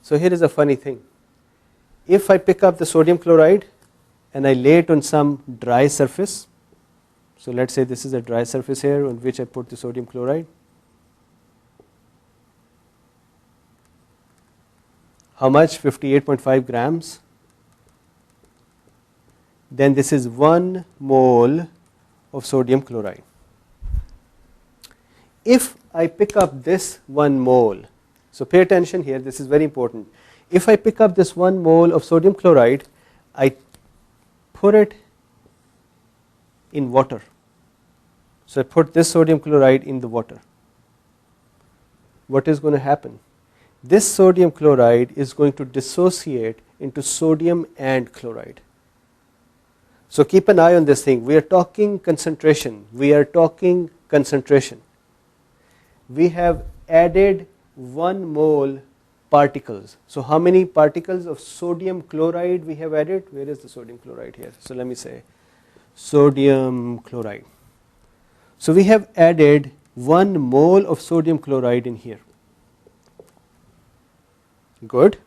So here is a funny thing. If I pick up the sodium chloride and I lay it on some dry surface, so let's say this is a dry surface here on which I put the sodium chloride. How much? 58.5 grams. Then this is 1 mole of sodium chloride. If I pick up this 1 mole, so pay attention here, this is very important. If I pick up this 1 mole of sodium chloride, I put it in water. So I put this sodium chloride in the water. What is going to happen? This sodium chloride is going to dissociate into sodium and chloride. So keep an eye on this thing. We are talking concentration. We are talking concentration. We have added 1 mole particles. So how many particles of sodium chloride we have added? Where is the sodium chloride here? So let me say sodium chloride. So we have added 1 mole of sodium chloride in here. Good.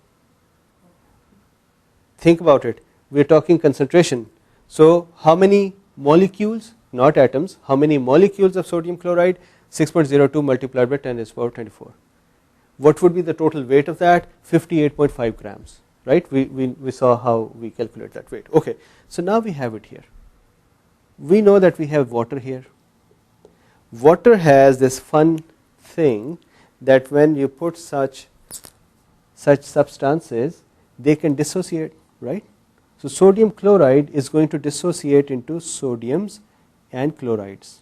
Think about it. We are talking concentration. So how many molecules, not atoms, how many molecules of sodium chloride? 6.02 multiplied by 10 to the power 24. What would be the total weight of that? 58.5 grams, right? We saw how we calculate that weight. Okay, so now we have it here. We know that we have water here. Water has this fun thing that when you put such substances, they can dissociate, right? So sodium chloride is going to dissociate into sodiums and chlorides.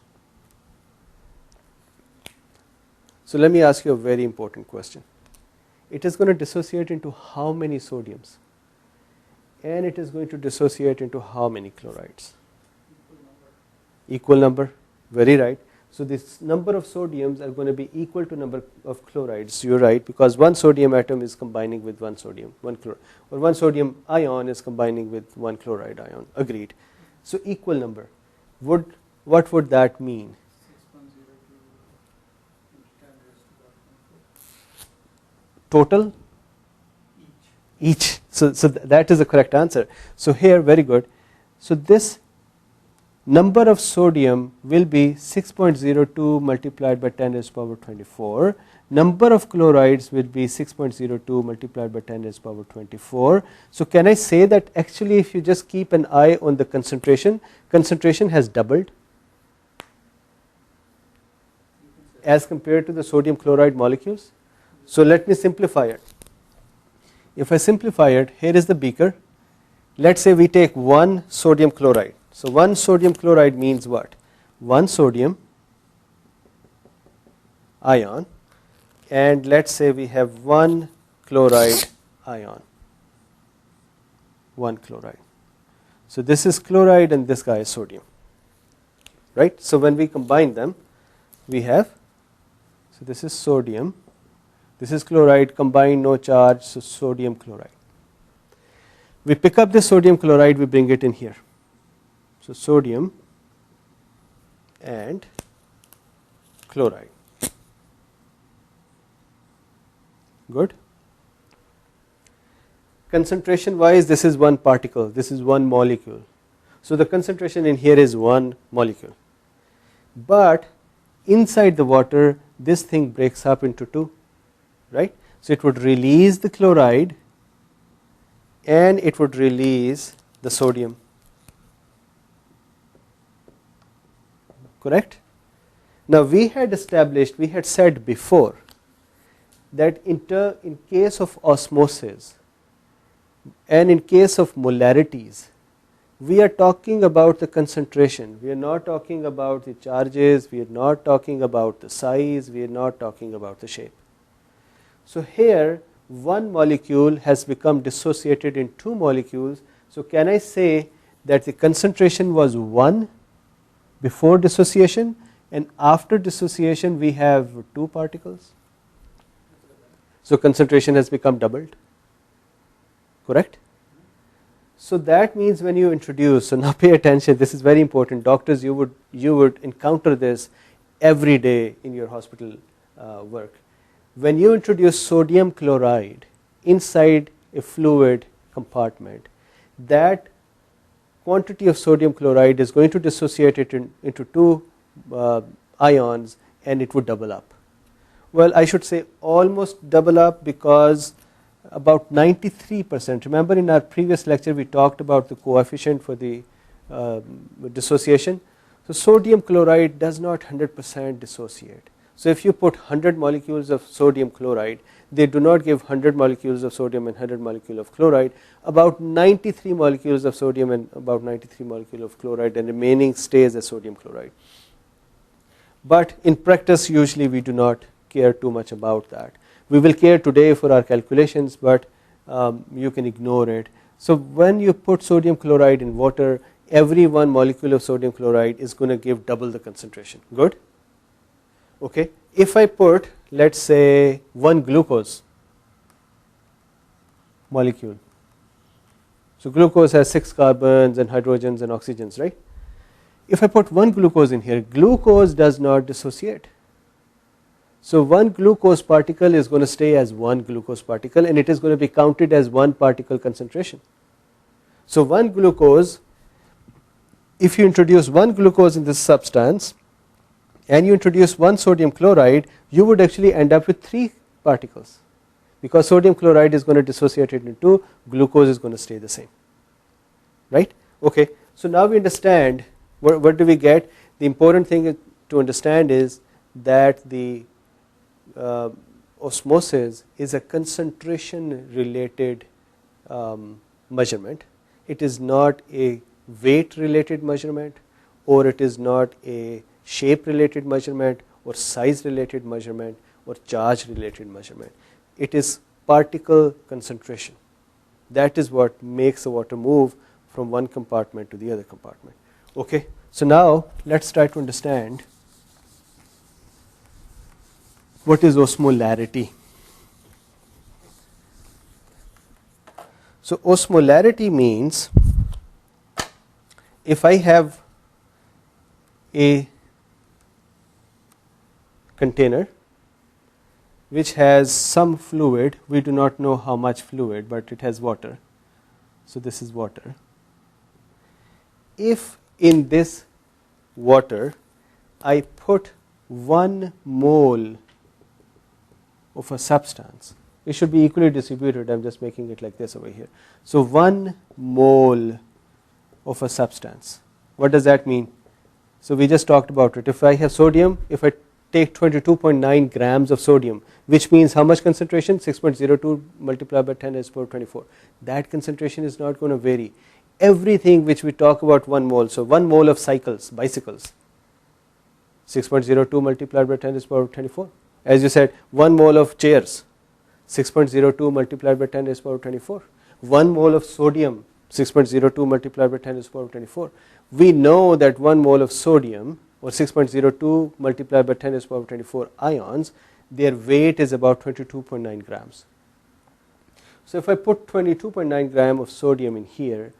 So let me ask you a very important question. It is going to dissociate into how many sodiums? And it is going to dissociate into how many chlorides? Equal number. Very right. So this number of sodiums are going to be equal to number of chlorides. You're right, because one sodium atom is combining with one sodium, or one sodium ion is combining with one chloride ion. Agreed. So equal number. What would that mean? Total? Each. So that is the correct answer. So here, very good. So this number of sodium will be 6.02 multiplied by 10 to the power 24. Number of chlorides will be 6.02 multiplied by 10 to the power 24. So can I say that actually if you just keep an eye on the concentration has doubled as compared to the sodium chloride molecules? So let me simplify it. If I simplify it, here is the beaker. Let's say we take 1 sodium chloride. So 1 sodium chloride means what? 1 sodium ion, and let's say we have 1 chloride ion. 1 chloride. So this is chloride and this guy is sodium. Right? So when we combine them, we have, so this is sodium. This is chloride, combined, no charge, so sodium chloride. We pick up the sodium chloride, we bring it in here. So sodium and chloride. Good. Concentration wise, this is 1 particle, this is 1 molecule. So the concentration in here is 1 molecule. But inside the water, this thing breaks up into 2. Right? So it would release the chloride and it would release the sodium. Correct? Now we had said before that in case of osmosis and in case of molarities, we are talking about the concentration. We are not talking about the charges, we are not talking about the size, we are not talking about the shape. So here 1 molecule has become dissociated in 2 molecules. So can I say that the concentration was 1 before dissociation, and after dissociation we have 2 particles? So concentration has become doubled. Correct? So that means when you introduce, so now pay attention, this is very important. Doctors, you would encounter this every day in your hospital work. When you introduce sodium chloride inside a fluid compartment, that quantity of sodium chloride is going to dissociate it into two ions, and it would double up. Well, I should say almost double up, because about 93%, remember in our previous lecture we talked about the coefficient for the dissociation. So sodium chloride does not 100% dissociate. So if you put 100 molecules of sodium chloride, they do not give 100 molecules of sodium and 100 molecules of chloride. About 93 molecules of sodium and about 93 molecules of chloride, and remaining stays as sodium chloride. But in practice, usually we do not care too much about that. We will care today for our calculations, but you can ignore it. So when you put sodium chloride in water, every one molecule of sodium chloride is going to give double the concentration. Good? Okay. If I put, let's say, one glucose molecule. So glucose has 6 carbons and hydrogens and oxygens, right? If I put one glucose in here, glucose does not dissociate. So one glucose particle is going to stay as one glucose particle, and it is going to be counted as one particle concentration. So one glucose, if you introduce one glucose in this substance and you introduce one sodium chloride, you would actually end up with 3 particles, because sodium chloride is going to dissociate it into 2, glucose is going to stay the same, right? Okay, so now we understand what do we get. The important thing to understand is that the osmosis is a concentration related measurement. It is not a weight related measurement, or it is not a shape related measurement, or size related measurement, or charge related measurement. It is particle concentration. That is what makes the water move from one compartment to the other compartment. Okay, so now let's try to understand what is osmolarity. So osmolarity means if I have a container which has some fluid, we do not know how much fluid, but it has water. So this is water. If in this water I put 1 mole of a substance, it should be equally distributed. I am just making it like this over here. So 1 mole of a substance. What does that mean? So we just talked about it. If I have sodium, if I take 22.9 grams of sodium, which means how much concentration? 6.02 multiplied by 10 to the power 24. That concentration is not going to vary. Everything which we talk about 1 mole, so 1 mole of bicycles, 6.02 multiplied by 10 to the power 24. As you said, 1 mole of chairs, 6.02 multiplied by 10 to the power 24. 1 mole of sodium, 6.02 multiplied by 10 to the power 24. We know that 1 mole of sodium, or 6.02 multiplied by 10 to the power 24 ions, their weight is about 22.9 grams. So if I put 22.9 gram of sodium in here,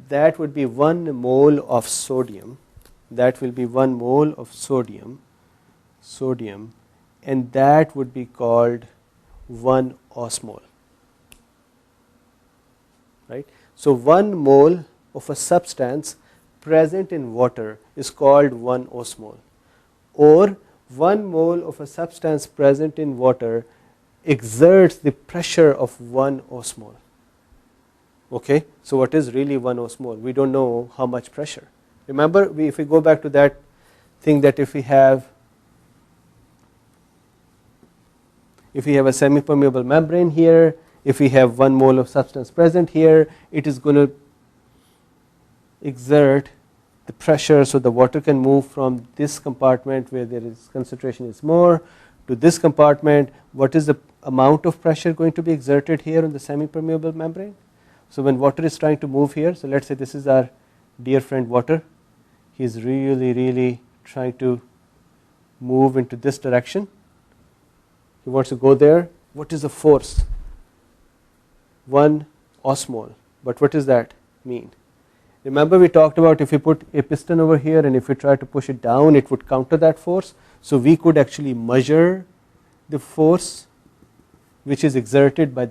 that would be 1 mole of sodium. That will be 1 mole of sodium, and that would be called 1 osmole, right? So 1 mole of a substance present in water is called 1 osmole, or 1 mole of a substance present in water exerts the pressure of 1 osmole. Okay, so what is really 1 osmole? We don't know how much pressure. Remember, if we go back to that thing, that if we have a semi-permeable membrane here, if we have 1 mole of substance present here, it is going to exert the pressure, so the water can move from this compartment where there is concentration is more to this compartment. What is the amount of pressure going to be exerted here on the semi-permeable membrane? So when water is trying to move here, so let's say this is our dear friend water, he is really trying to move into this direction. He wants to go there. What is the force? 1 osmole. But what does that mean? Remember, we talked about if we put a piston over here and if we try to push it down, it would counter that force. So we could actually measure the force which is exerted by